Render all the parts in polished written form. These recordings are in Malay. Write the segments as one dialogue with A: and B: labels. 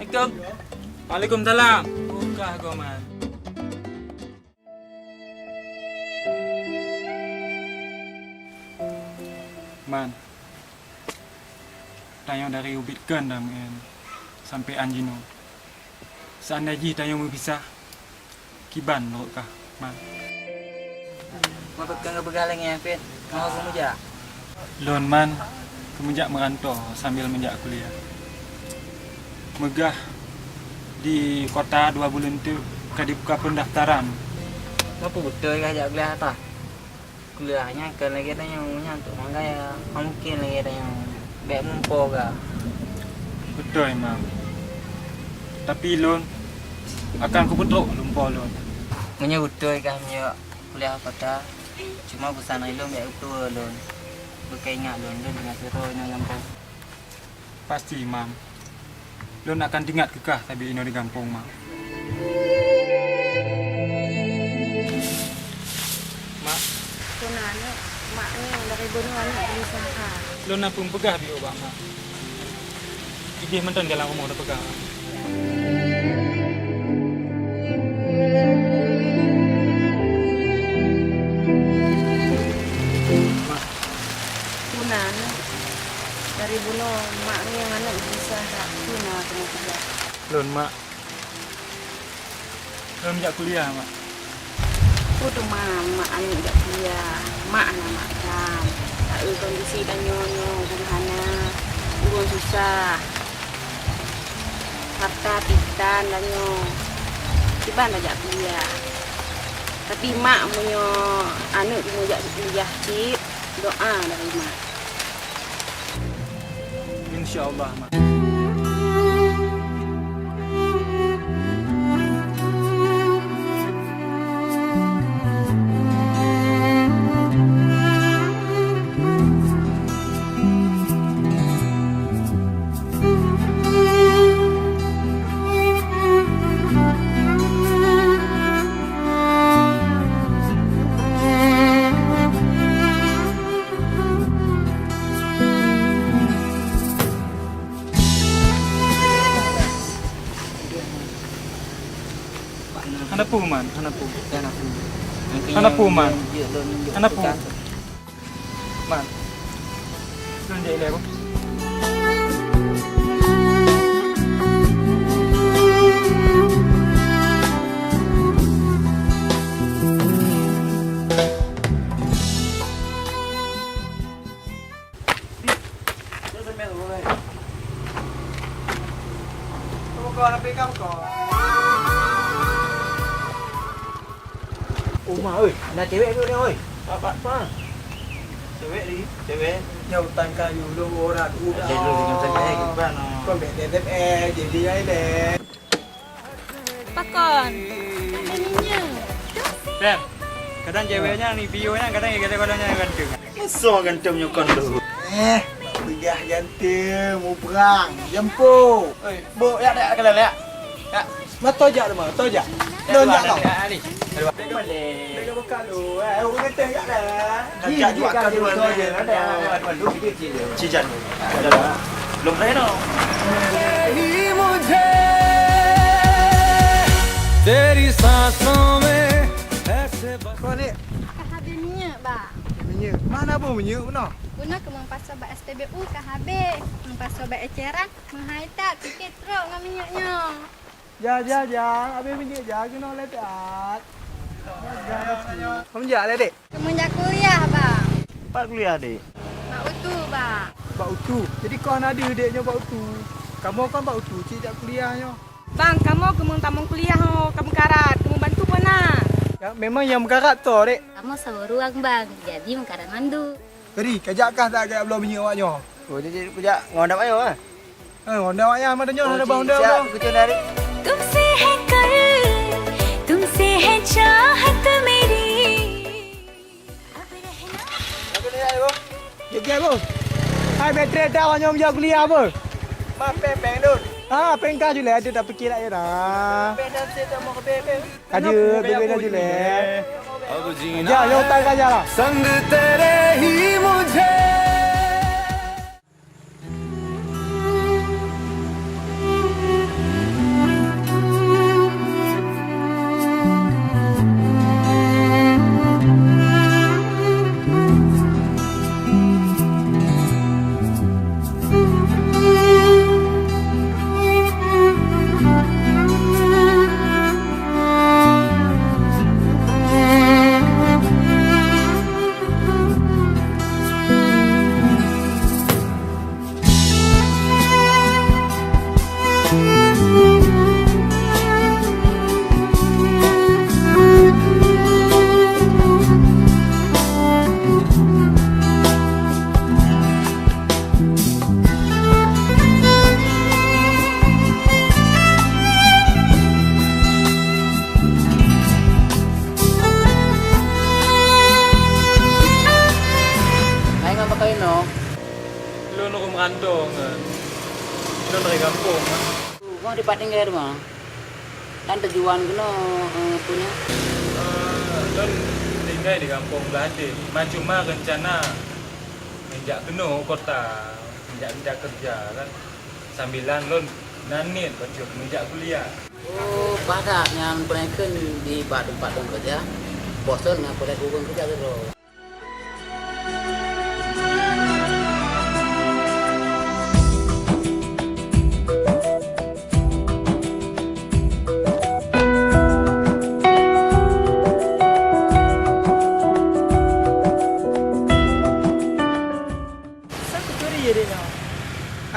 A: Assalamualaikum. Waalaikumsalam. Buka kau man. Man. Tayang dari ubit gendang sampai Anjino. Seandainya tayang berpisah, kiban lo kah, man.
B: Mau pegang begalang ya, Fit. Mau kemuja.
A: Lon man, kemenjak merantau sambil menjak kuliah. Megah di kota 2 bulan tu dibuka pendaftaran.
B: Apa betul kajak kuliah ta? Kuliahnya kan lagi ada yang nyantuk mangga ya. Mungkin lagi ada yang baik mumpo ga.
A: Betul memang. Tapi lon akan ku betul lumpo lon.
B: Punya betul kan punya kuliah kota. Cuma pesan ilmu baik betul lon. Berkeingat lon dengan seru yang kampung.
A: Pasti mam. Lon akan tingkat kekah tapi ino di kampung mam. Mak,
C: Kunanya mak ni dari bunuh anak usaha.
A: lon nak pun pegah bi obak mak. Igih mentang dalam rumah dah pegah.
C: Kunanya dari bunuh mak ni yang anak usaha. Kunanya kena kerja.
A: Lon mak. Lon menjak kuliah mak.
C: Kudu mak anu dak kuliah. Mak anak makan. Tak kondisi dan nyonya sederhana. Urus susah. Harta pitan dan nyo. Tiban ajak kuliah. Tapi mak punya anak punya kuliah cip. Doa dari mak.
A: InsyaAllah mak. Hanapu man, hanapu. Hanapu man. Hanapu. Man. Lon jadi lepo.
D: Umar ơi, là cewek tu dia oi.
A: Apa?
D: Cewek ni, cewek.
E: Nhau tăng ca dù lô bố ra đủ đã.
D: Dia dulu dengan saya kiban.
E: Con bé đẹp đẹp jadi ai đẹp.
C: Pakon. Ininya.
A: Ben. Kadang ceweknya nih videonya kadang kadang-kadangnya ganteng.
D: Masa gantemnya kon tu.
E: Begah ganteng, mau perang, jempo. Oi, bo ya dak kala ya. Ya, mata jak mah, tahu jak. Don jak tau.
A: Ni.
E: Dia buka lu. Orang ganteng jak dah.
D: Kajak juga kan dua je. Ada dua sikit je. Cijan. Ada. Belum lain tau.
A: तेरी सांसों में ऐसे
E: Kau ni
C: KHB minyak, Ba.
E: minyak. Mana bo minyak mana?
C: Guna ke mengpasal bak SPBU KHB. Mengpasal bak eceran. Menghaitat. Sikit teruk dengan minyaknya.
E: Ja. Habis minyak ja kena letak. Kamu jak le dek.
C: Kemenjak kuliah, Ba.
D: Pak kuliah adik.
C: Mak utu, Ba.
E: Bak utu. Jadi kau ada deknya bak utu. Kamu kan bak utu, cik jak kuliahnya.
C: Bang, kamu kemung tamung kuliah ho, kamu karat, kamu bantu mana?
E: Ya, memang yang berkarat tu dek.
F: Kamu seberuang bang, jadi mengkaran mandu.
E: Jadi, kajakkah tak agak belum minyak awaknya?
D: Oh, jadi pejak ngodap ayo ah.
E: Honda awaknya madanya ada bang Honda.
D: Siap, kucing dari.
F: तुमसे है कल, तुमसे है चाहत मेरी.
D: Aku ni ayo.
E: Jadi apa? Hai bateri dah awaknya menjak kuliah apa?
D: Mak peng tu.
E: Ha, pengkah je lah, ada tak fikir nak je dah.
D: Peng dan saya mau ke peng.
E: Ada, bebe dah je lah.
A: अब जीना
E: Ya, yo tak aja lah.
A: संग तेरे ही मुझे kan. Kita dari kampung kan.
B: Kau di Pating Gair mah. Dan tujuan kena punya.
A: Don tinggal di kampung Belande. Cuma rencana menjak kena kota, menjak kerja kan. Sambilan lon nanit baju menjak kuliah.
B: Oh, pada yang penekan di tempat kerja. Bosan nak boleh hubung kerja tu.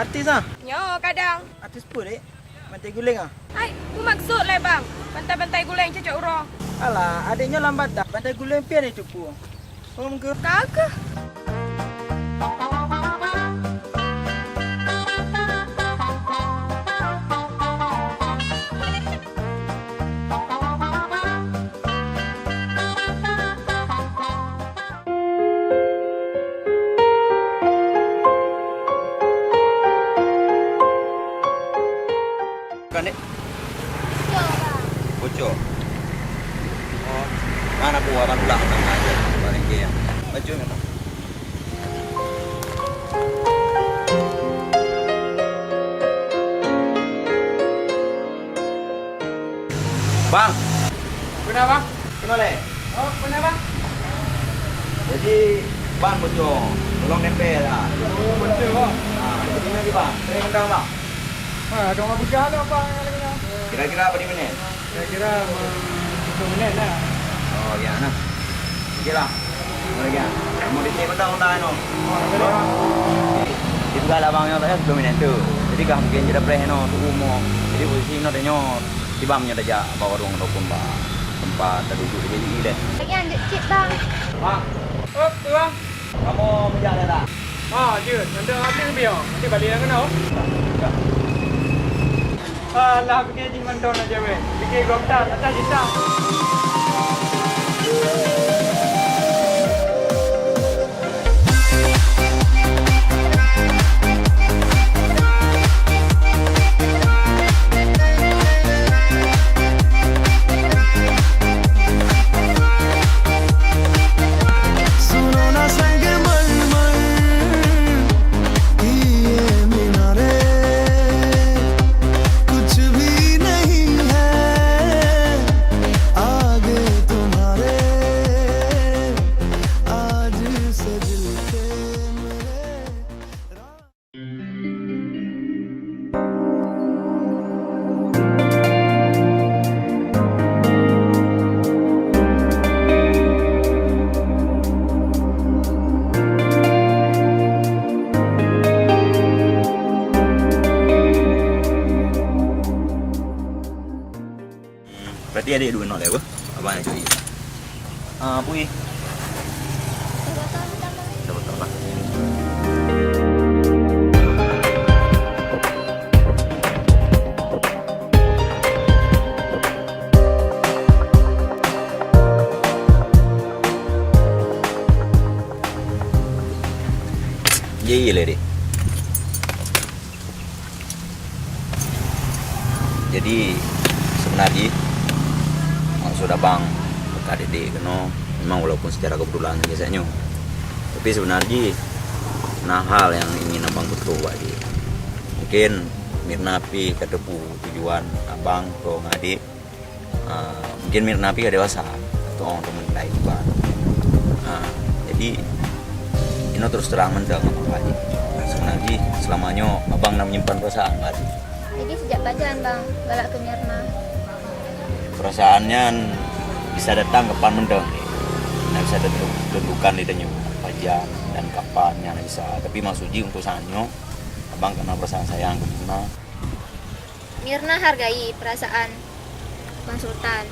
E: Artis ah?
G: Yo, kadang.
E: Artis pun Pantai Guling ah?
G: Ai, aku maksud lah bang. Pantai-pantai Guling cocok urang.
E: Alah, adiknya lambat dah. Pantai Guling pian itu pun. Faham ke?
G: Kagak.
D: Kan, Dek? Bocor. Oh, mana buah kan ulang aja. Barang dia. Baju memang. Bang.
E: Kenapa?
D: Kenapa?
E: Oh, kenapa?
D: Jadi ban bocor. Tolong nempel lah.
E: Oh, betul bang.
D: Jadi nanti bang. Saya undang bang.
E: Ada orang berjalan apa yang ada?
D: Kira-kira apa di menit?
E: Kira-kira 10 minit lah.
D: Oh, ya nah. Okey lah. Boleh ya. Mau di sini undang-undang no. Itu kalau abangnya saya 10 minit tu. Jadi kah mungkin jadi preh no tu umum. Jadi posisi no denyo tibamnya dah bawa ruang dokun ba tempat duduk jadi deh.
F: Lagi lanjut cik bang.
D: Bang,
E: Oh, tu bang.
D: kamu berjalan dah?
E: Je. Nanti habis biar. Nanti balik yang kena. Alah, pergi haji mandor aja weh. Pergi gopta, atas jita.
D: Berarti adik dua nak lewa. Abang nak curi. Pui. Dah betul lah. Ye le dek. Jadi sebenarnya sudah bang dekat adik kena memang walaupun secara kebetulan biasanya, tapi sebenarnya nah hal yang ingin abang betul buat dia mungkin Mirna pi ketepu tujuan abang ke adik, mungkin Mirna pi ke dewasa atau orang teman lain bang. Jadi ini terus terang mentang abang adik sebenarnya selamanya abang nak menyimpan perasaan adik.
F: Jadi sejak pacaran bang, balak ke Mirna.
D: Perasaannya bisa datang kapan mendeng, nah bisa ditentukan di denyu apa jam dan kapannya bisa. Tapi maksudnya untuk sanyo, abang kena perasaan sayang ke Mirna.
F: Mirna hargai perasaan Bang Sultan.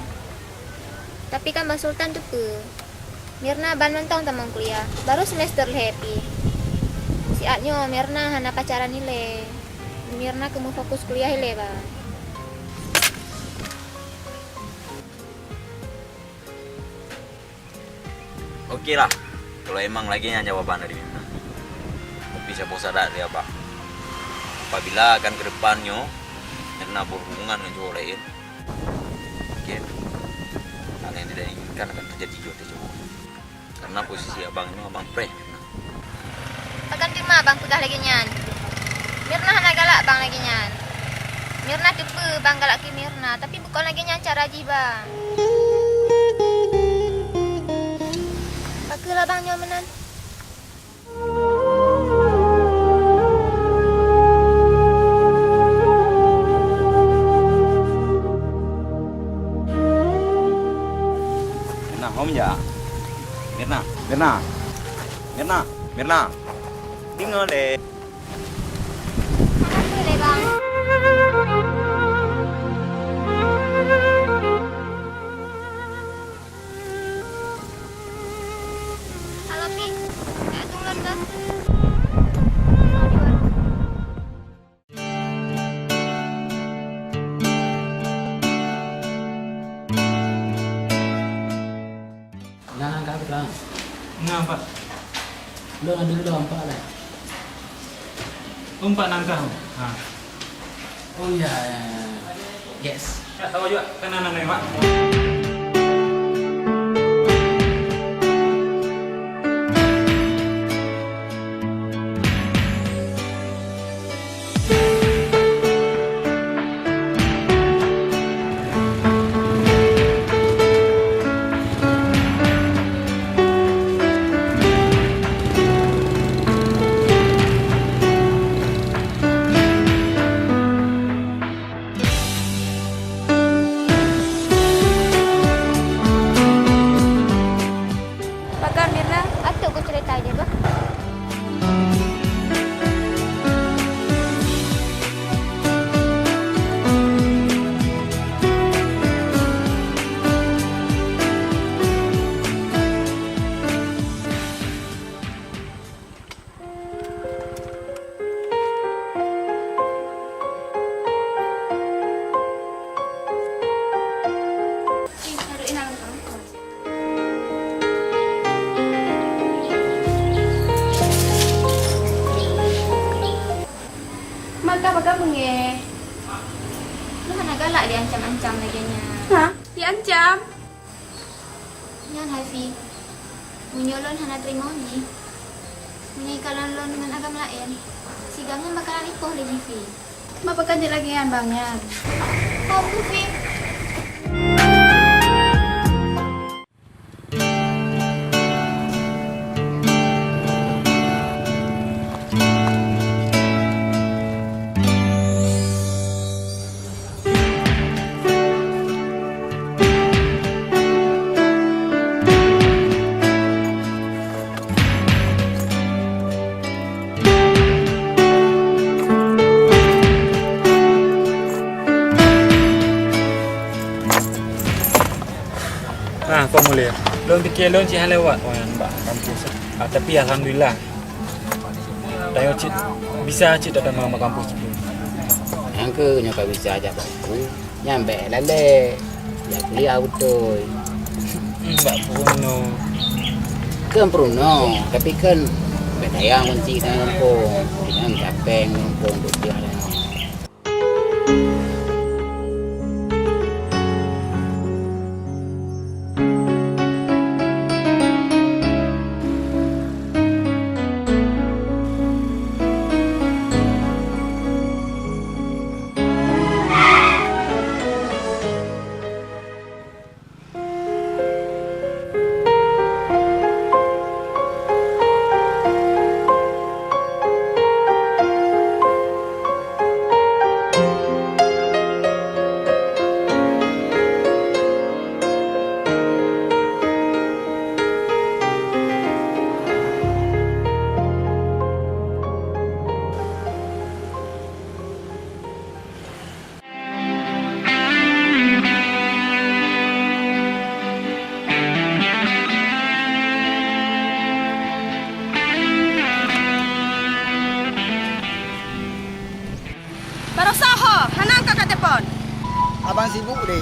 F: Tapi kan Bang Sultan tuh Mirna ban mentong tamang kuliah, baru semester happy. Siatnya Mirna hana pacaran nile. Mirna kamu fokus kuliah nile bang.
D: Okey lah, kalau emang lagi yang jawaban dari Mirna. Tapi saya pun sadar dia pak. apabila akan ke depannya Mirna berhubungan dengan cowok lain, mungkin hal yang tidak inginkan akan terjadi juga cowok. Karena posisi abang ini abang prank Mirna.
F: Akan terima bang pegah lagi nyan. Mirna hana galak bang lagi nyan. Mirna depe bang galak ke Mirna, tapi bukan lagi nyan cara ji bang. Pakelah bang nyomenan.
D: Mirna, om ya. Mirna. Dengar deh.
F: Makasih le bang. Halo Pi, tak tunggu kan?
B: Nah, kak bilang,
A: Ngapa?
B: lo ada dulu empat lah.
A: Umpak nangkah. Ha.
B: Oh ya, yes.
A: Ya, tahu juga kanan nih, Pak.
G: Pakan Mirna.
F: Atuk aku cerita dia bang.
G: Maka pakai menge.
F: Lu hana galak dia ancam-ancam lagi nya.
G: Hah? Diancam.
F: Nyan Hafi. Menyolon hana terima ni. Menyikalan lon dengan agama lain. Sigangnya bakalan ipoh lagi Fi.
G: Ma pakan je lagi kan bangnya.
F: Oh, tu Fi.
A: Formulir. Lon fikir lon cik lewat orang mbak kampus. Tapi alhamdulillah. Dayo cik bisa cik datang ke kampus tu.
B: Yang ke nyoka bisa aja aku. Nyampe lale. Ya kuliah betul.
A: Mbak Bruno.
B: Kan Bruno, tapi kan beda yang kunci kan ngumpul. Dengan capek ngumpul untuk dia.
G: Barosaha, hanang kakak telefon.
E: Abang sibuk deh.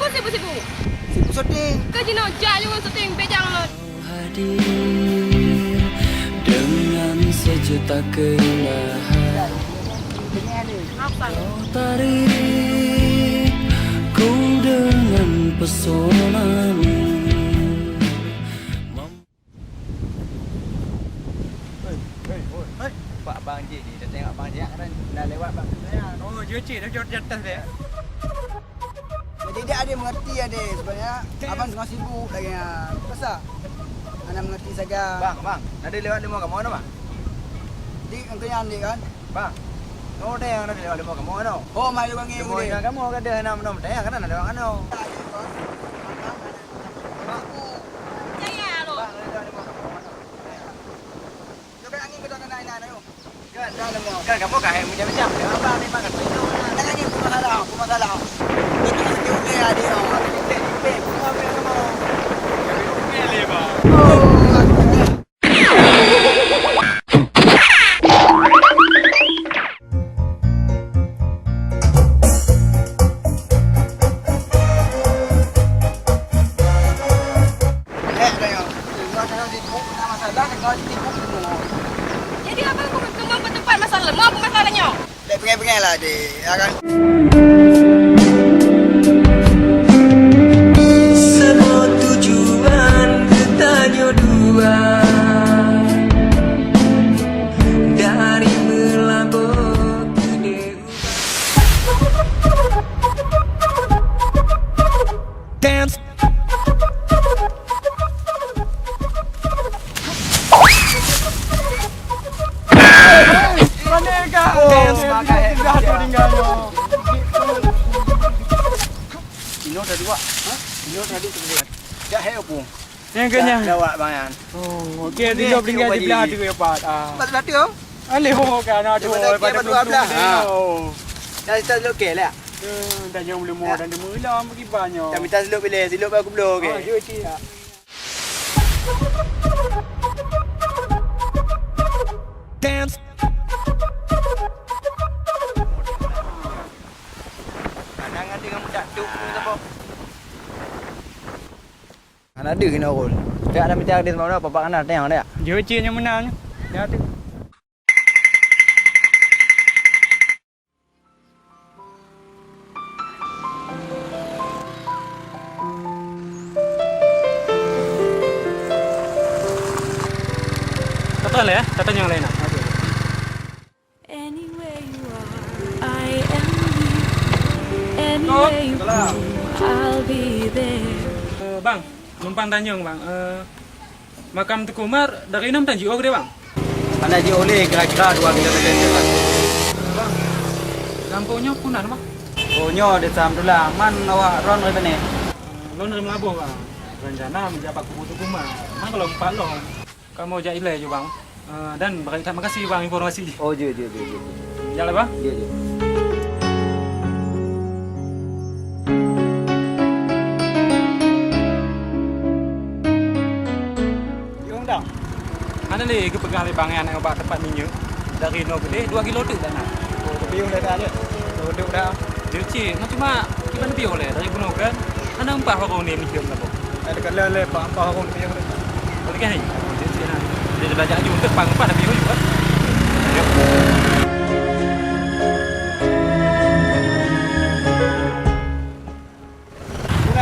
G: Kau sibuk-sibuk.
E: Sibuk syuting.
G: Kau jino jalan syuting bejang lo.
H: Hadir dengan sejuta keindahan
C: Apa?
H: Tarik ku dengan pesonamu.
E: Pak Bang Ji ni, dah tengok Bang Ji kan dah lewat Bang.
A: Oh, dia cik dah jatuh atas dia.
I: Jadi dia ada mengerti ada sebenarnya. Abang tengah sibuk lagi. Pasal anda mengerti saja.
E: Bang, ada lewat lima kamu mana bang?
I: Di engkau yang ni kan.
E: Bang, no ada yang ada lewat lima kamu mana?
I: Oh, mai bang ni.
E: Lima yang kamu ada enam ada kan ada orang ano.
G: Jaya lo.
E: Bang, ada lewat lima kamu mana?
I: Jangan angin kita kena anak ayo.
E: Kan dah lama. Kan kamu kahai macam-macam. Dia bang ni makan itu.
I: Jangan angin aku masalah. Ini sikit okey ada.
G: Jadi abang kembang ke tempat masalah. Mau apa masalahnya?
I: Lek pengen-pengen lah dia. Ya kan.
H: Semua tujuan bertanya dua dari melabur ke dance.
E: Ino dah dua. Ino tadi tu. Dah hai opung.
A: Yang kenyang.
E: Lewat bang Yan.
A: Oh, okey dia tinggal di belah tu ya Pak.
E: Pas dah tu.
A: Alih ho kan ada pada belum. Oh.
E: Dah start lu ke lah.
A: Dah yang belum mau dan mula bagi banyak.
E: Dah minta seluk pilih, seluk aku belum ke.
A: Ya cik.
H: Dance.
E: Kanangan dengan mudak tu siapa? Kan ada kena roll. Tak ada minta dia semua apa kanan tengok dia.
A: Ya cik yang menang. Ya tu. Kata lah ya, kata yang lain.
J: Anywhere you are, I am here. Anywhere you go, I'll be there.
A: Bang, numpang tanya bang. Makam Tuku Umar dari 6 Tanji Oh dia bang.
E: Mana je oleh kira-kira 2 kilometer je.
A: Bang, lampunya punah bang.
E: Oh nyo dia sam dula. Man awak ron ke ni?
A: Lo nerima labuh bang. Rencana menjabat kubu Tuku Umar. Nah kalau empat lo, kamu jak ilai je bang. Dan terima kasih bang informasi.
E: Oh je.
A: Jalan bang.
E: Je.
A: Ada ni kepegang bang yang nak obat tempat minyak dari no gede 2 kilo tu dah nak.
E: Oh tapi dah ada. Duduk dah.
A: Dia cik, nak cuma kita lebih oleh dari gunung kan. Ada 4 orang ni minyak lah bang.
E: Ada kala apa orang dia.
A: Boleh kan ni? Dia cik nak. Dia belajar je untuk pang 4 tapi juga.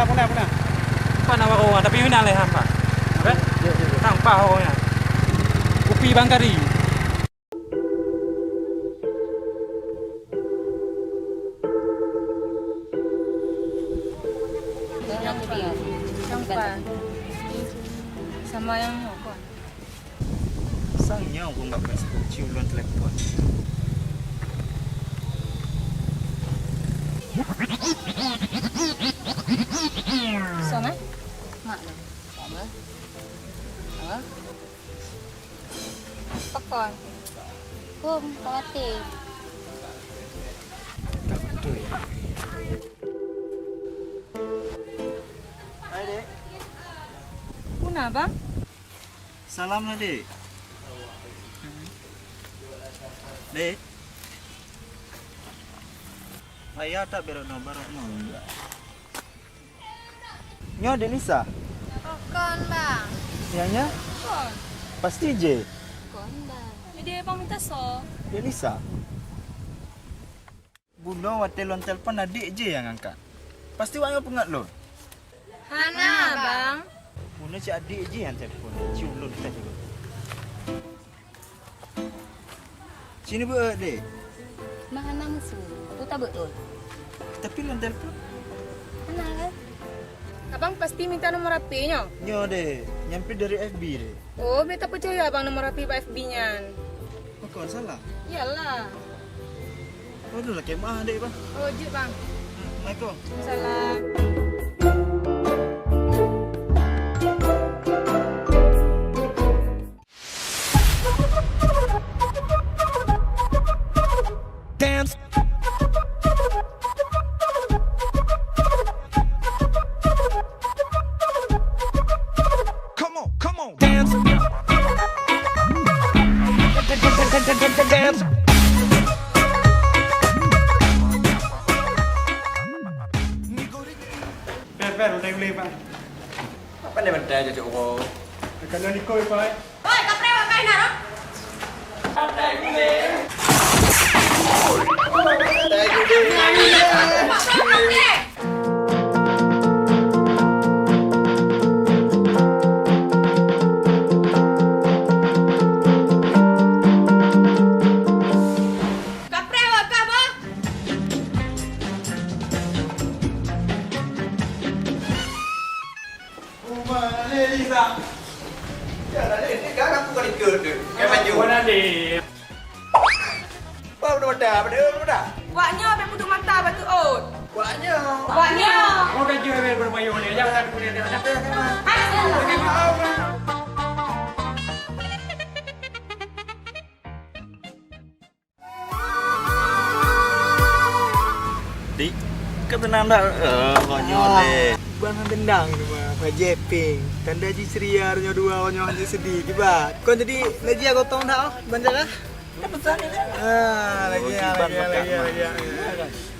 E: Punah.
A: Apa nak orang tapi mana leh apa? Apa? Tanpa orangnya. Kopi Bangkari.
C: Sama yang apa?
A: Sangnya aku enggak pernah cium luan telepon.
C: Sana? Mak dah. Sama. Ha? Pakon. Khawatir.
A: Tak betul ya.
E: Hai dek.
C: Puna bang?
E: Salam lah dek. Dek. Ayah tak berok nomor no. Nyo de Lisa.
F: Kon bang.
E: Yangnya?
G: Kon.
E: Pasti je.
F: Kon bang.
G: Jadi abang minta so.
E: De Lisa. pula waktu lon telefon adik je yang angkat. Pasti wak yang pengat lon.
G: Hana, bang.
E: Puna si adik je yang telefon. Cium lon kita juga. Sini buat dek.
C: Bang Hana musuh. Aku tak betul.
E: Tapi lon telefon.
C: Hana kan?
G: Abang pasti minta nomor HP-nya.
E: Nyo dek. Nyampe dari FB dek.
G: Oh, beta percaya abang nomor HP FB-nya.
E: Oh, kau salah.
G: Iyalah.
E: Oh, dulu lah kemah dek bang.
G: Oh, jep bang.
E: Assalamualaikum.
G: Salam.
H: Dance. Come on, dance. Dance.
E: Per, udah boleh bang.
D: Apa ni benda je cok kau?
E: Kalau ni kau pak.
G: Oi, kapreo kay na, no? Kapreo ka ba?
E: Rumah ni Lisa. Ya, dah ni kan aku kali ke tu. Kan baju.
A: Mana dia?
E: Apa benda benda?
G: Waknya apa putus mata batu ot.
E: Waknya.
G: Waknya.
A: Oh kan jual bermain ni. Jangan punya dia.
E: Dik, kau tenang tak? Konyol deh. Bukan tendang tu mah. Jeping. Tanda Haji Seria nya dua konyol Haji sedih tiba. Kau jadi lagi aku tong tak? Banjar ah? Betul ni. Lagi.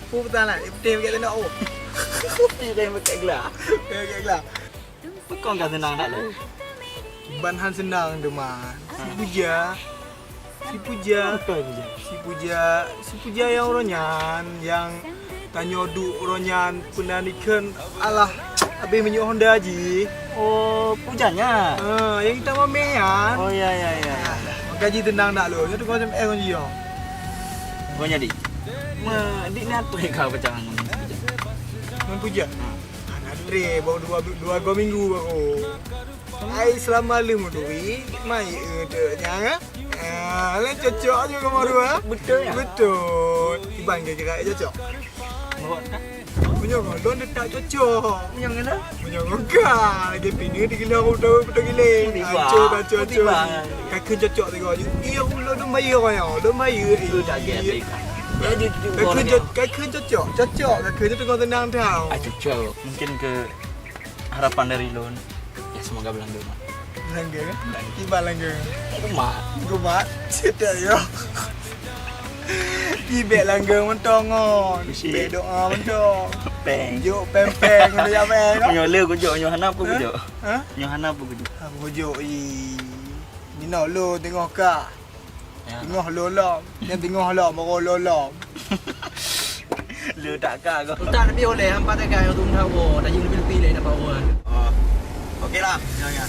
E: Fu betul lah. Betul kat tenda oh. Dia pakai gelas. Pakai gelas. Kau enggak tenang tak le? Banhan senang tu mah. Si Puja yang ronyan yang tanya duk ronyan penanikan alah habis menyuk Honda Haji.
D: Oh, pujanya.
E: Yang kita mamean.
D: Oh ya.
E: Gaji tenang tak lo? Itu kau macam kau dia.
D: Kau jadi. Dik ni atur kau pecahan.
E: Mun Puja. Andre baru dua minggu baru. Ai selama 5 duit mai nya. Lain cocok je kamu dua.
D: Betul ya?
E: Betul. Ibang kira cocok.
D: Bawa tak?
E: Punya kau dia tak cocok.
D: Punya mana?
E: Punya kau. Lagi pini digila betul giling. Cocok. Kakak cocok tengok. Iya lu bayar ya. Lu bayar.
D: Itu tak get.
E: Kakak cocok. Kakak tu kau tenang tahu.
D: Cocok. Mungkin ke harapan dari loan. Ya semoga berlanjut.
E: Langgar kan? Tiba langgar.
D: Gumat.
E: Cerita yo. Ibek langgar mentongon. Ibek doa mentong.
D: Peng.
E: Juk pempeng ngono ya peng.
D: Nyo le kujuk nyo hana apa kujuk?
E: Ha?
D: Nyo hana apa kujuk?
E: Aku kujuk ni nak lo tengok ka. Tengok lolom. Yang tengok lo mau lolom.
D: Le tak ka kau.
B: Tak lebih oleh hampa tak kaya untuk tahu. Dah jing lebih leh dapat orang.
D: Oh. Okeylah. Ya.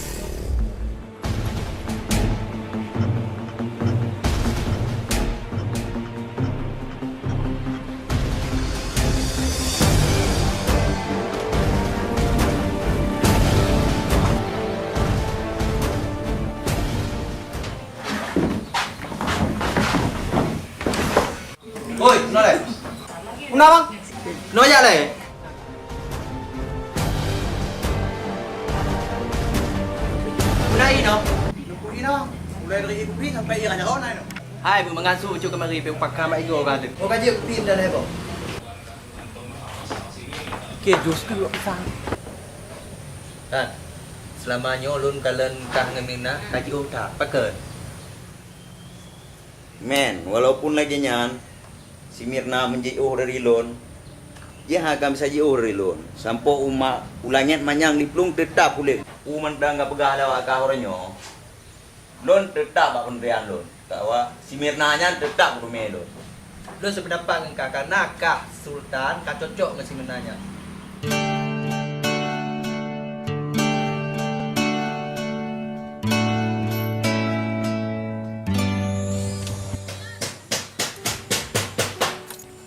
B: Oi, no le. Una bang. No ya le. Una ino.
E: Mulai dari ibu sampai ia kacau naik.
B: Hai, mengasuh cuci kemari pe pakam mai go kan.
E: Oh kaji pin dah lepo.
B: Ke jus dulu pisang.
D: Kan. Selamanya ulun kalian kah ngemina kaji utak pakai. Men, walaupun lagi nyan si Mirna menjauh dari lon, dia akan bisa jauh dari lon. Sampai umat ulangnya manyang diplung tetap boleh. Umat dah nggak pegah ada wakah orangnya. Lon tetap apa pendirian lon. Kawa si Mirna nya tetap rumah lon.
E: Lu sependapat dengan kakak nakak Sultan, kak cocok dengan sebenarnya.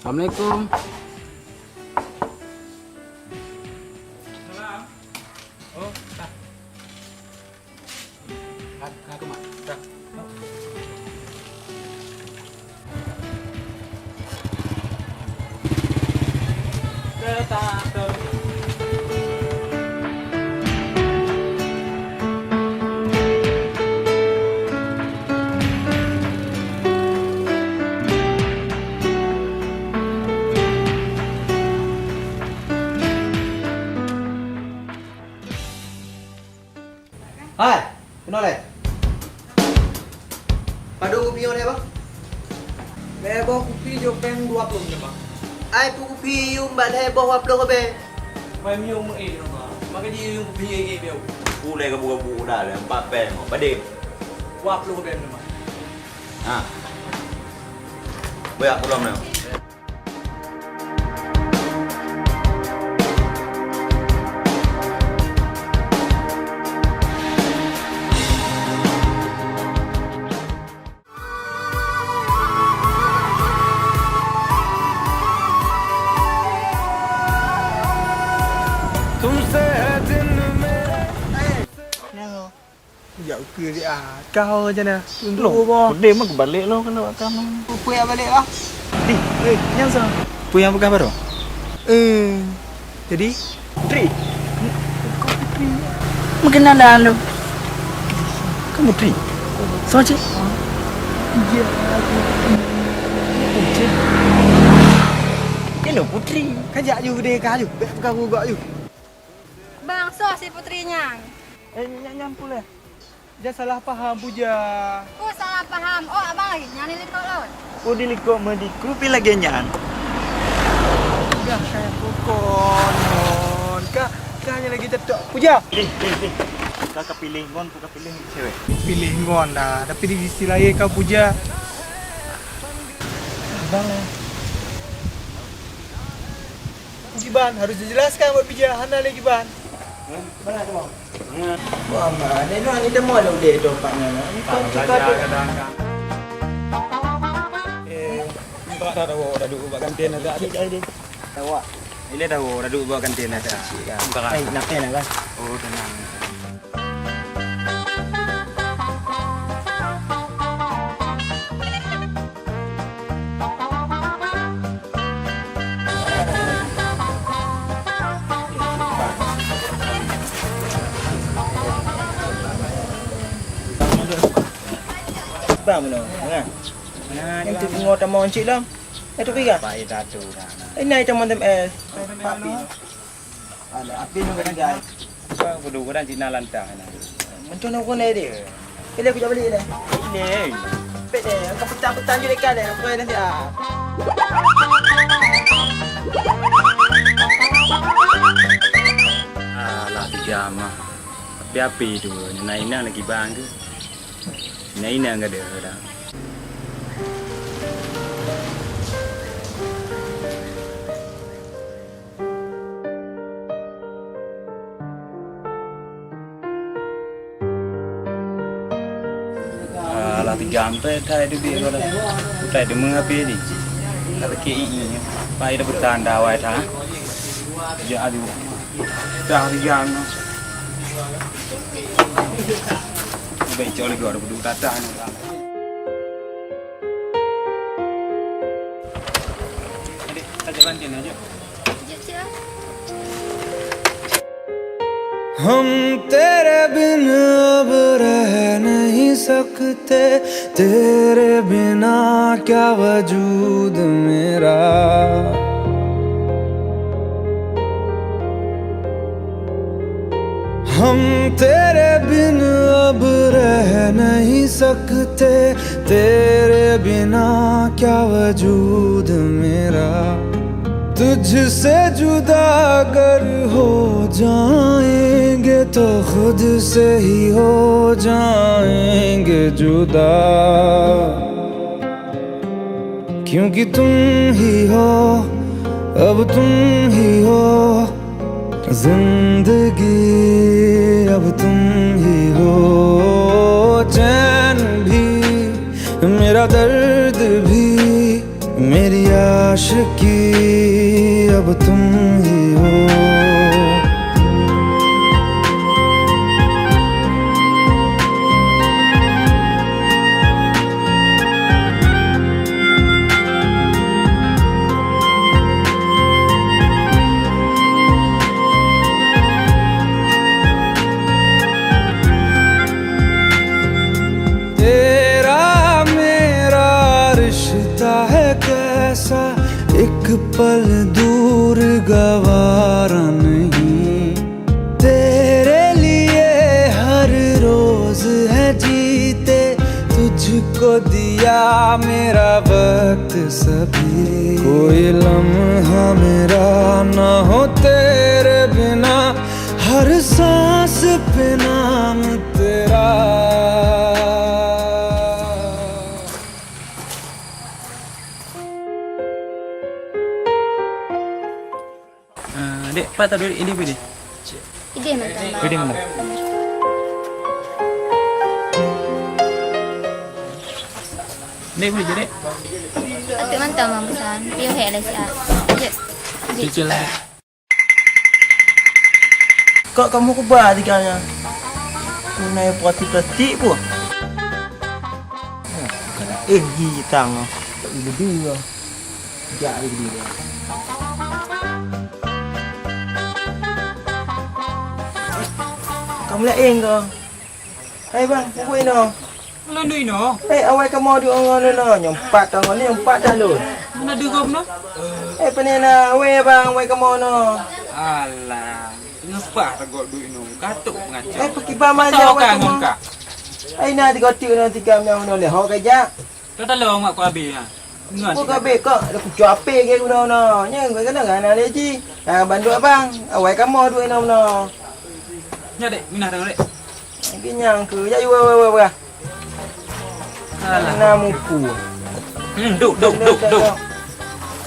B: Assalamualaikum.
A: Salam. Oh, dah. Aku mak. Dah.
E: Hai, kenal le? Padu kopi on bang? Lebo kopi jo peng 20 je bang. Ai pu kopi yum ba lebo 20 be. Mai mi yum bang. Maka dia yum kopi ge be.
D: Boleh kabu-kabu dah lah, 4 pen. Badai.
E: 20 be bang.
D: Ha. Banyak pulang ni.
E: Ya ke dia kau je nah. Tunggu boh.
A: Dia mah balik lo kalau kamu.
E: Apa yang balik lah?
A: Yang sana. Punya apa kabar?
E: Jadi
A: Tri.
E: mungkin ada lu.
A: Kamu Tri. Soje.
E: Iya.
A: Hello Putri.
E: Kajak you dia kaju. Bukan gugak you.
G: Bang, so si putrinya.
E: Nyam pula. Dia salah faham puja.
G: Oh, salah paham. Oh, abang lagi nyanyi likok laut.
A: Oh di liko mediku pila genyan.
E: Dah kayak kokon. Kanya lagi cetok. Puja.
A: Kakak pilih ngon, kakak pilih cewek.
E: Pilih ngon dah. Tapi di sisi lain kau puja. Bang. Giban harus dijelaskan buat pija. Hana lagi ban. Mana tu bang? Wah, mana ni ni demo lo dek dopaknya. Kau kadang-kadang.
A: Dah duduk buat kantin ada. Tahu. Ini dah duduk buat kantin ada.
E: Nak kan?
A: Oh, tenang.
E: Bang mana? Yang tu tengok tamu encik lam. Itu piga?
A: Baik dah tu dah.
E: Ini tamu tem papi. Ada api nak kerja.
A: Bang bodoh kan Cina lantang nah.
E: Macam nak kau dia. Bila aku balik dah.
A: Ini.
E: Pet dia. Kau petang-petang je dekat dia. Kau nanti ah.
A: Alah tu jama. Api-api tu. Naina lagi bang tu. Naina enggak ada dah. Alah 3 sampai dah ada dia kalau. Tak ada mengapi ni. Tak KI nya. Pai dah bertanda awal dah. Ya aduh. Dah riang. Baik jauh lagi orang berdua datang. Adik, tajak kantin aja.
F: Sekejap, cik lah.
H: हम तेरे बिन अब रह नहीं सकते, तेरे बिना क्या वजूद मेरा। हम तेरे बिन अब रह नहीं सकते, तेरे बिना क्या वजूद मेरा। तुझसे जुदा अगर हो जाएंगे तो खुद से ही हो जाएंगे जुदा। क्योंकि तुम ही हो, अब तुम ही हो जिंदगी, अब तुम ही हो। चैन भी, मेरा दर्द भी, मेरी आशिकी, अब तुम ही हो। एक पल दूर गवारा नहीं, तेरे लिए हर रोज है जीते, तुझको दिया मेरा वक्त सभी। कोई लम्हा मेरा ना हो तेरे बिना, हर सांस पे नाम तेरा।
B: Dek, Pak tak duduk ini boleh?
F: Ide mentang.
B: Ide mentang. Dek boleh je, Dek?
F: Atuk mentang Bang Busan. Dia hek lah siap. Jep.
B: Cicil lah.
E: Kak kamu kebar tiganya. Naik plastik pun. Gitang. Tak boleh dua. Sekejap lagi dia. Kamu lain ke? Hai bang, kuih no.
B: Melandui no.
E: Awal kamu duk orang no. Nyempat tangan ni, nyempat dah lu.
B: Mana ada kau no?
E: Penena, awal bang, awal kamu no.
B: Alah, ngepah tegak duit no. Katuk ngacau.
E: Pergi baman je awal kamu. Nak digotik no, tiga miang no leh. Hok kejap.
B: Kau tolong mak aku habis ha.
E: Kau kabeh kau, ada ku cuape ke no no. Nya kau kena ngana leji. Bantu abang, awal kamu duit no no.
B: Ya Dek, minah dah Dek.
E: Kenyang ke? Ya wah. Alah muku.
B: Duk.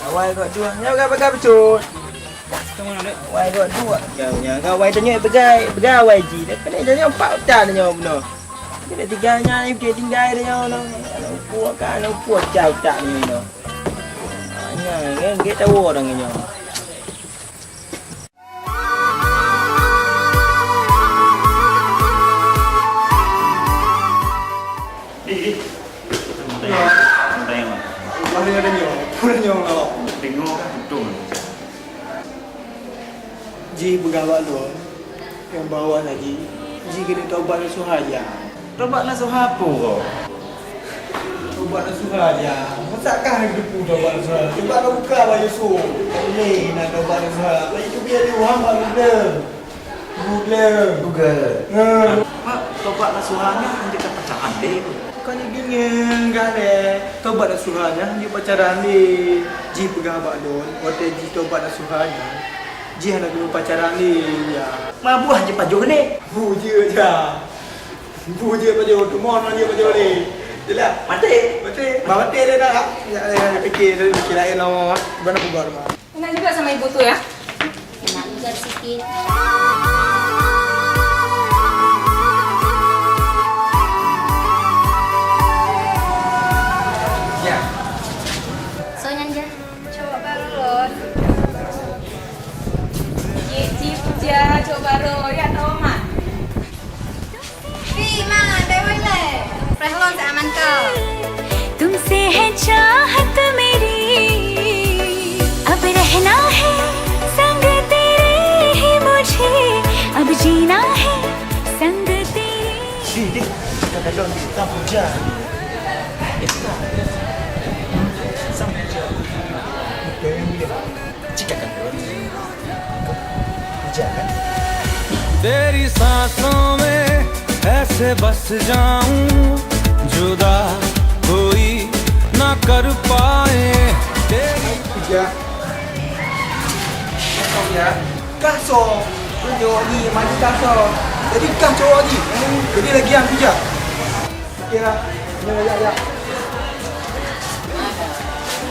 E: Awai kau dua. Nya pakai becut.
B: Kamu nak Dek?
E: Awai kau dua. Nya kau awai tanya begawai ji. Dah kena jadi 4 tahun nya benar. Kita tiganya ni dia tinggal dia nya. Puak kan puak jauh tak ni no. Nya kita tahu orang nya. Ji bergawak lu yang bawa lagi. Ji kena taubat nasuh aja.
B: Taubat nasuh apa kau?
E: Taubat nasuh aja. Masakkah nak depu taubat nasuh? Cuba kau buka baju su. Ni nak taubat nasuh. Lagi tu biar dia orang Google.
B: Mak, taubat nasuhnya hanya kata pacaran deh.
E: Kau ni dingin kan taubat nasuhnya hanya pacaran ni. Ji bergawak lu. Waktu ji taubat nasuhnya. Ji hendak dulu pacaran ni ya.
B: Mabu aja pajo ni.
E: Buja pajo tu mon aja pajo ni. Jelah, mati. Mati dia dah. Ya fikir lain lah. Mana buat rumah.
G: Enak juga sama ibu tu ya.
F: Enak juga sikit.
B: Ya.
F: Soalnya aja.
G: Coba baru loh. Puja, coba baru. Ya tahu mak.
F: Mak, dewan le. Prehlon se aman kau.
J: तुमसे है चाहत मेरी, अब रहना है संग तेरे ही मुझे, अब जीना है संग तेरे।
E: Dik, kadang-kadang kita puja.
H: तेरी सांसों में ऐसे बस जाऊं, जुदा कोई ना कर पाए तेरी।
E: Kasar. Tunjuk ni mandi kasar. Jadi kasar lagi. Jadi lagi yang pijak. Okeylah. Ya.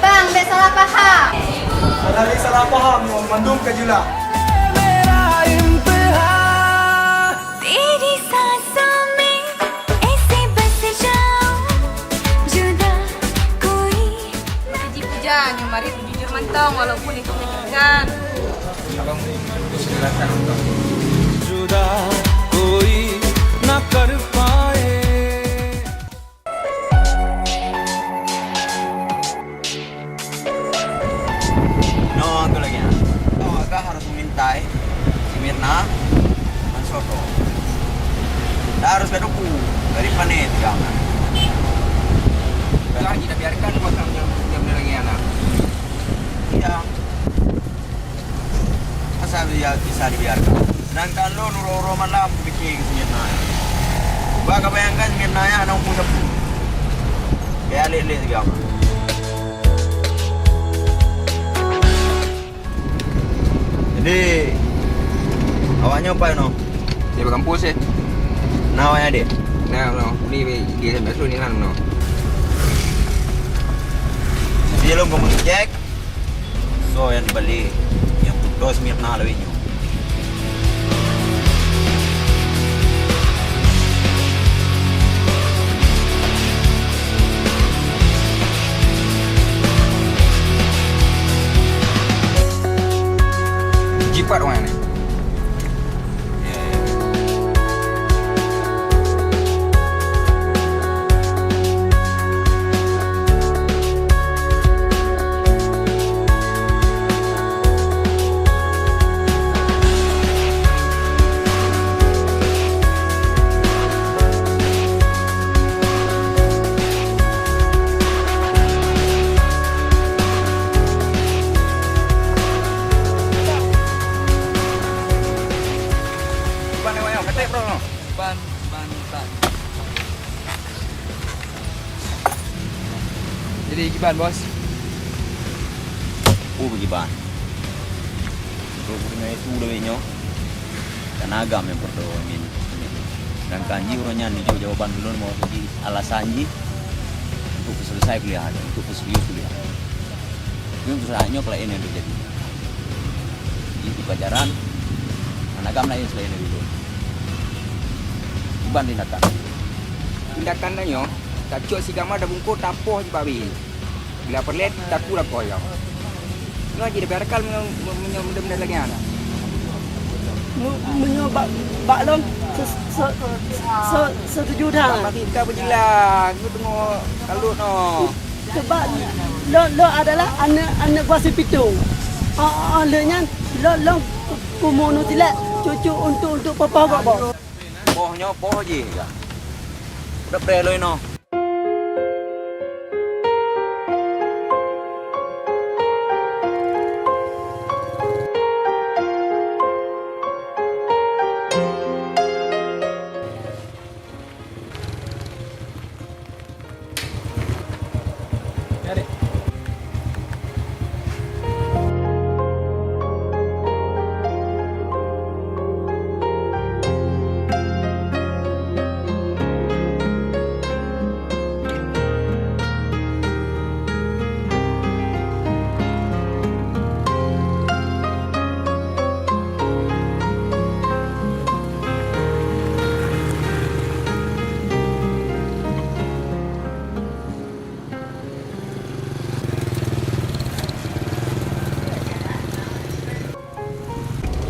F: Bang, bek salah paham.
E: Ada salah paham yo, mandum ke jula.
J: तेरी सांसों में ऐसे बस जाऊं जुदा कोई
G: Puji puja, yang mari jujur mentong walaupun itu menyakitkan.
A: Abang silakan untuk
H: जुदा कोई ना कर पाए
D: No, itu lagi ya. Oh, agak harus memintai si Mirna dan Soto. Dah harus gaduku dari panet jangan.
E: Kalau kita biarkan buat jam lagi anak.
D: Iya. Masa dia bisa dibiarkan? Sedangkan lo nuro malam bikin si Mirna. Baka bayangkan si Mirna ya anak umur 10. Kayak lele segala. Jadi awaknya apa no?
E: Dia berkampus ya.
D: Nah awaknya dek.
E: Nah, no, ni dia sampai tu ni kan no.
D: Sebelum kamu cek, so yang dibeli yang putus Mirna lebihnya.
E: Jipat orang ni. Jadi gimana bos?
D: Oh bagaimana? Kalau punya itu lebihnya, dan agam yang berdoa min. Dan kanji orangnya nih jawaban dulu mau pergi alasanji untuk selesai kuliah, untuk serius kuliah. Itu usahanya kalau ini yang terjadi. Itu pelajaran, anak agam lain selain itu. Gimana tindakan?
E: Tindakan dah nyo. Kacuk si gamar dah bungkuk tapoh je babi. Bila perlet taku dah koyang. Lu aja dah biarkan benda-benda lagi anak.
I: Menyobak bak long setuju dah.
E: Tapi kita berjilang, lu tengok kalut no.
I: Sebab lo adalah anak kuasa pitung. Olehnya lo kumono tilak cucu untuk papa bapa.
D: Pohnya poh je. Udah preloi no.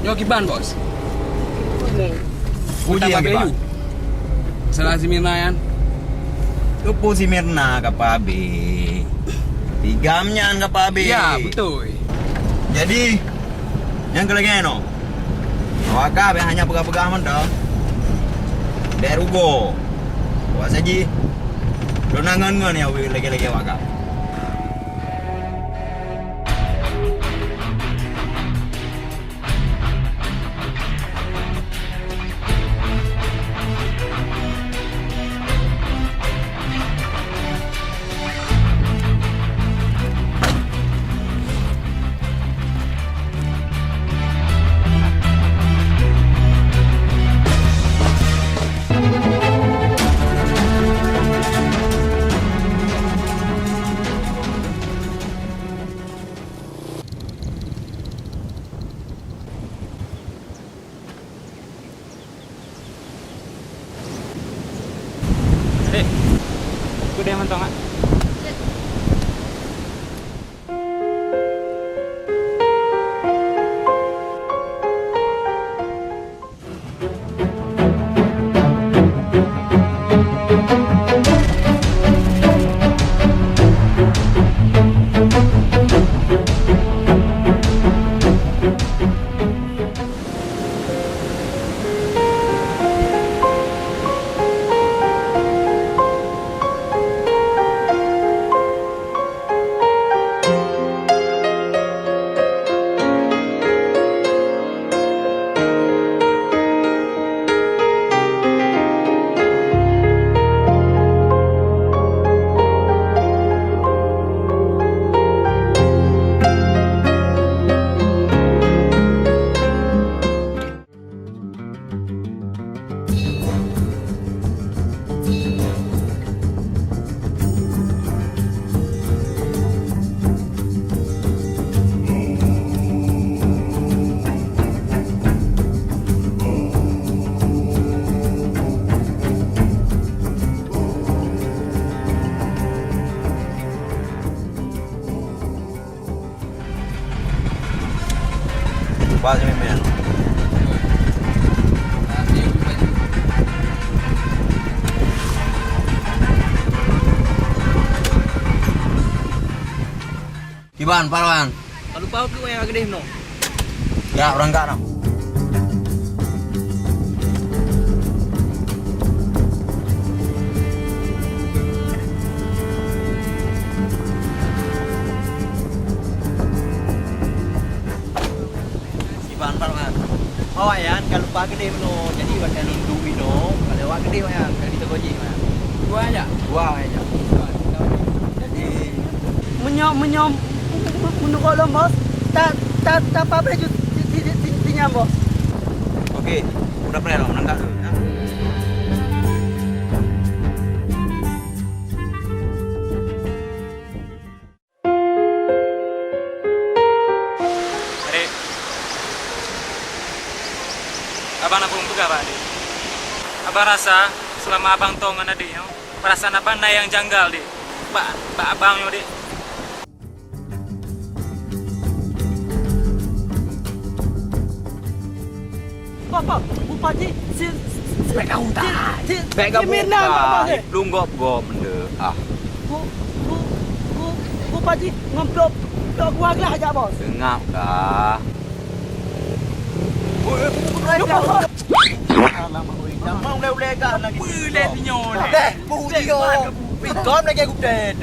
E: Nyo kiban bos.
D: Puji yang kiban.
E: Salah si Mirna yan.
D: Lupo si Mirna kapabe. Tigamnya kapabe.
E: Ya betul.
D: Jadi yang kelagi no. Awak hanya pegang-pegang mentah. Derugo. Wah saji. Donangan ngan ya lagi-lagi awak.
A: kedai mentong ah.
D: Lupa sih men. Kiban, Parwan.
E: Kalau lupa aku yang gede no.
D: Ya, orang enggak no.
E: Kiban Parwan. Oh ayan, kalau lupa gede no. Jadi wakan induk no. Kalau wak gede ayan, kalau kita goji ayan. Dua aja. Jadi menyom menurut lo bos. Tak apa baju tinyam bos.
D: Oke, udah pernah dong, enggak?
A: Adik, abang nabung juga pak adik. Abang rasa selama abang tongan adik, perasaan abang naik yang janggal dik. Pak abang yo dik.
E: Apa? Bupati
D: Baik kau tak. Baik kau
E: Mirna apa?
D: Belum gop benda. Ah.
E: Bupati ngomplop gua lah aja bos.
D: Dengar dah.
E: Alamak oi. Mau leh kan lagi. Boleh tinyo lah. Deh, budio. Pikom lagi aku deh.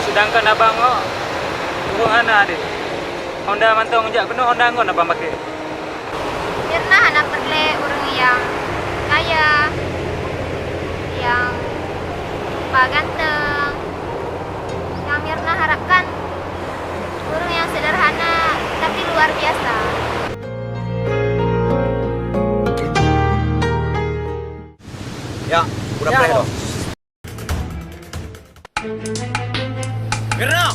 A: Sedangkan abang kok turun anak adik. Honda mantong jak kena Honda ngon abang pakai.
F: Mirna anak perle orang yang kaya, yang pak ganteng. Yang Mirna harapkan orang yang sederhana tapi luar biasa.
D: Ya, udah play dong. Mirna.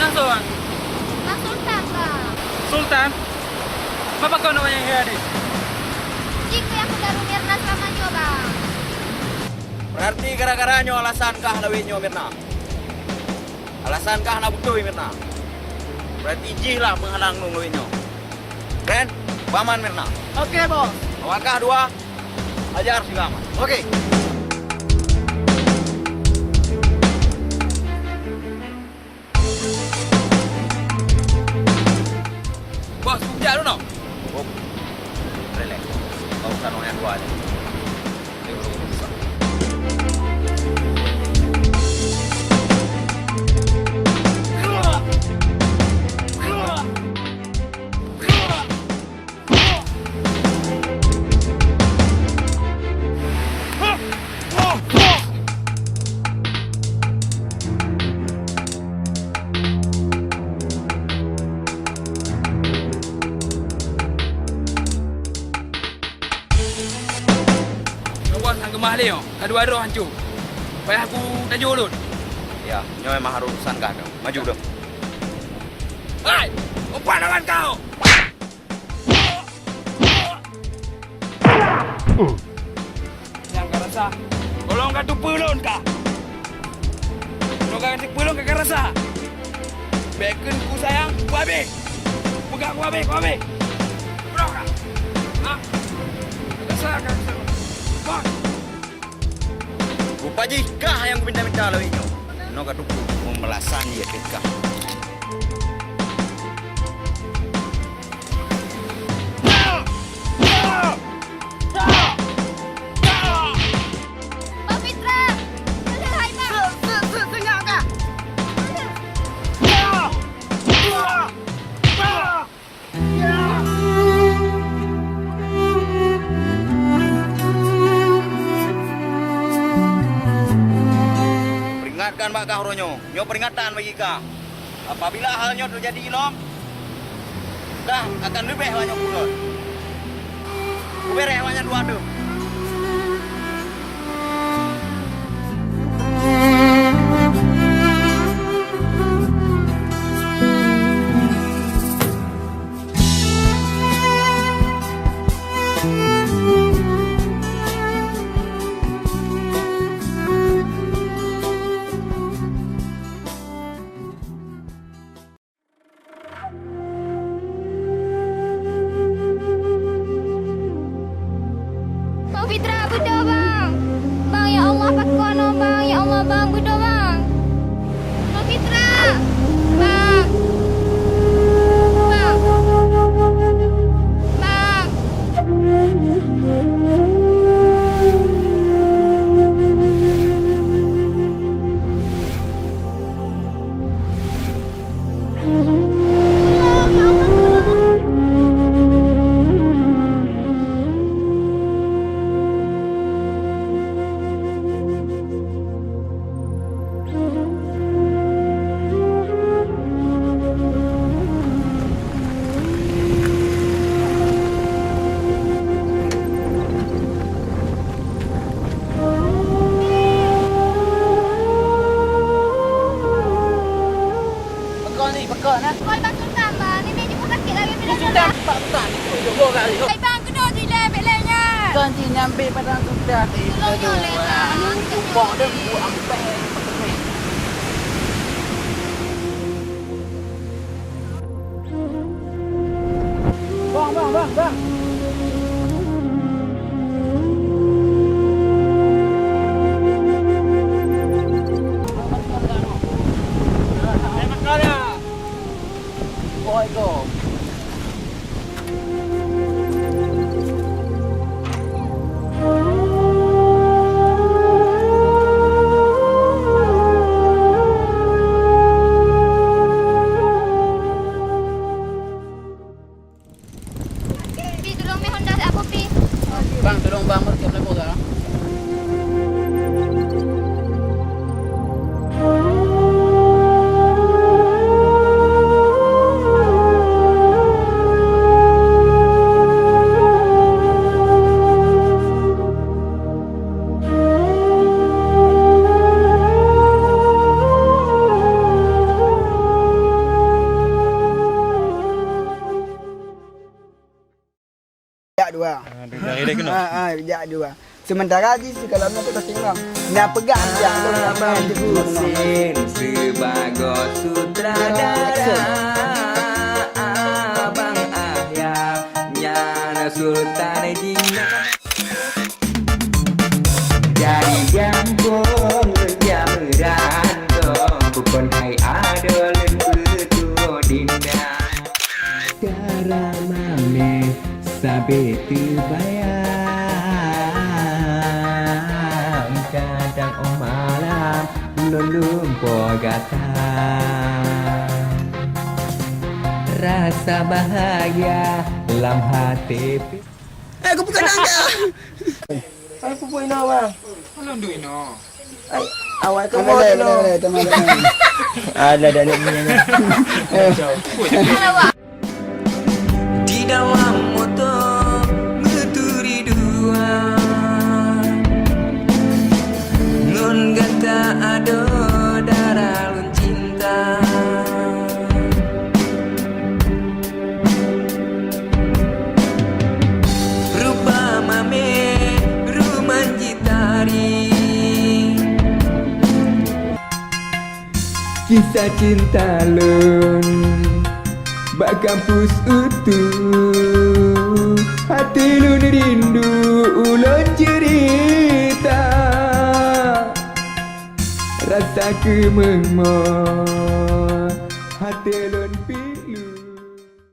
A: Nasuan.
F: Mas Sultan bang.
A: Sultan. Apa kau namanya yang adik?
F: Jika yang baru Mirna selama nyo bang.
D: Berarti gara-gara nyo alasan kah lawi nyo Mirna? Alasan kah nak butuh Mirna? Berarti ijih lah menghalang nung lawi nyo. Keren? Paman Mirna.
E: Oke bos.
D: Awakah dua? Ajar si paman.
E: Oke.
D: Bos, buktiak dulu no? Oh, relax. Kau usah nong yang dua aja. Dia belum bisa.
A: Gemah dia, kadu-adu hancur. Payah aku tajuk ulun.
D: Ya, nyo memang harus urusan kah dong. Maju dong.
A: Hai, umpan dengan kau.
E: Yang karasa. Golong ka tu pulun ka. Kalau kau pulun ka karasa. Beken ku sayang, ku habis. Pegang ku habis, ku habis. Berapa ka? Ha? Karasa ka. Bang.
D: Rupa jika yang ku minta-minta lawi nyo. No ka tu memelasan dia kekah.
F: Bang Fitra, boleh hai bang.
I: Tengok kah?
D: Peringatkan Mbak Kahronyo. Nyo peringatan bagi kah. Apabila halnya terjadi ilom, dah akan lebih banyak pulun. Kubereh banyak dua tu.
F: Bang Fitra, budak bang. Bang, ya Allah, pakono bang. Ya Allah bang, budak bang. Bang Fitra. Bang. Bang. Bang.
E: Pekak nak.
F: Kau bang Sultan bang. Nenek jumpa sakit lagi bila
E: Sudah pak tak. Jumpa kat situ.
F: Hai bang, kena sila belenya.
E: Kan si nyampe pada sudah.
F: Tolong le bang.
E: Jumpa dia buat ampai. Bang. Go.
F: Pi, tolong mi Honda aku pi.
E: Bang, tolong bang mereka lepo dah.
I: Dua.
A: Dari dia kena.
I: Bijak dua. Sementara lagi kalau nak kita tengok. Nak pegang dia abang
B: Sin sebagai sutradara Abang ayahnya Sultan Jina Dari gambung jameran Bukan hai ada leputu dinda Cara mame sabe terbayang kadang malam lumpur gata rasa bahagia dalam hati
I: aku bukan anda.
E: Aku pun ina bang.
A: Kalau duk ino.
E: Awak tu mau dulu.
I: Teman-teman.
E: Ada dah ni.
B: di dalam motor ngeturi dua nun ganta ada darah lun cinta rupa mame
H: Kisah cinta lun bak kampus utuh, hati lun rindu ulun cerita, rasa kemengmo hati lun pi